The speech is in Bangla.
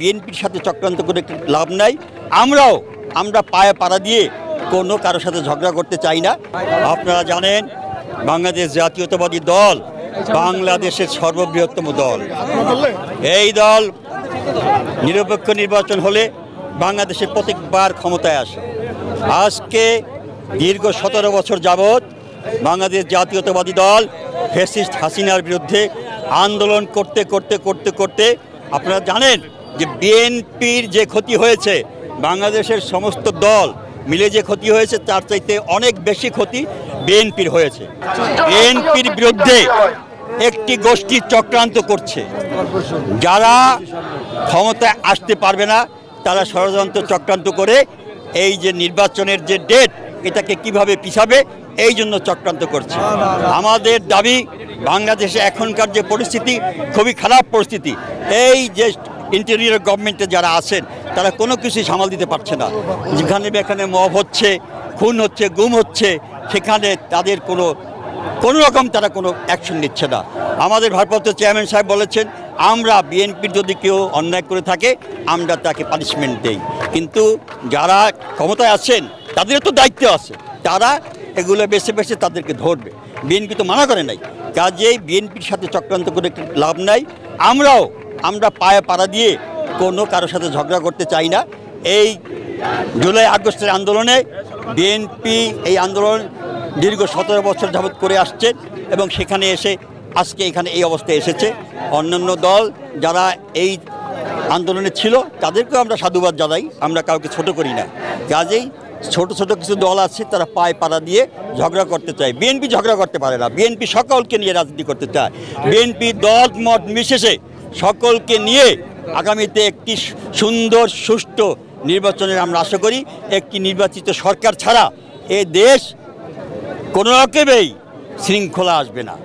বিএনপির সাথে চক্রান্ত করে লাভ নাই। আমরা পায়ে পাড়া দিয়ে কোনো কারোর সাথে ঝগড়া করতে চাই না। আপনারা জানেন বাংলাদেশ জাতীয়তাবাদী দল বাংলাদেশের সর্ববৃহত্তম দল। এই দল নিরপেক্ষ নির্বাচন হলে বাংলাদেশের প্রত্যেকবার ক্ষমতায় আসে। আজকে দীর্ঘ 17 বছর যাবৎ বাংলাদেশ জাতীয়তাবাদী দল ফ্যাসিস্ট হাসিনার বিরুদ্ধে আন্দোলন করতে করতে আপনারা জানেন যে বিএনপির যে ক্ষতি হয়েছে, বাংলাদেশের সমস্ত দল মিলে যে ক্ষতি হয়েছে তার চাইতে অনেক বেশি ক্ষতি বিএনপির হয়েছে। বিএনপির বিরুদ্ধে একটি গোষ্ঠী চক্রান্ত করছে, যারা ক্ষমতায় আসতে পারবে না তারা ষড়যন্ত্র চক্রান্ত করে এই যে নির্বাচনের যে ডেট এটাকে কিভাবে পিছাবে এই জন্য চক্রান্ত করছে। আমাদের দাবি, বাংলাদেশে এখনকার যে পরিস্থিতি খুবই খারাপ পরিস্থিতি, এই যে ইন্টেরিয়র গভর্নমেন্টে যারা আছেন তারা কোনো কিছুই সামাল দিতে পারছে না। যেখানে মব হচ্ছে, খুন হচ্ছে, গুম হচ্ছে, সেখানে তাদের কোনো রকম তারা কোনো অ্যাকশন নিচ্ছে না। আমাদের ভারপ্রাপ্ত চেয়ারম্যান সাহেব বলেছেন, আমরা বিএনপির যদি কেউ অন্যায় করে থাকে আমরা তাকে পানিশমেন্ট দেই, কিন্তু যারা ক্ষমতায় আছেন তাদেরও তো দায়িত্ব আছে, তারা এগুলো বেছে তাদেরকে ধরবে। বিএনপি তো মানা করে নাই, কাজেই বিএনপির সাথে চক্রান্ত করে লাভ নাই। আমরা পায়ে পাড়া দিয়ে কোনো কারোর সাথে ঝগড়া করতে চাই না। এই জুলাই আগস্টের আন্দোলনে বিএনপি এই আন্দোলন দীর্ঘ 17 বছর যাবৎ করে আসছে এবং সেখানে এসে আজকে এখানে এই অবস্থায় এসেছে। অন্যান্য দল যারা এই আন্দোলনে ছিল তাদেরকেও আমরা সাধুবাদ জানাই, আমরা কাউকে ছোট করি না। কাজেই ছোট কিছু দল আছে তারা পায়ে পাড়া দিয়ে ঝগড়া করতে চায়। বিএনপি ঝগড়া করতে পারে না, বিএনপি সকলকে নিয়ে রাজনীতি করতে চায়। বিএনপি দল মত নির্বিশেষে সকলকে নিয়ে আগামীতে একটি সুন্দর সুষ্ঠু নির্বাচনের আমরা আশা করি। একটি নির্বাচিত সরকার ছাড়া এ দেশ কোনো রকমেই শৃঙ্খলা আসবে না।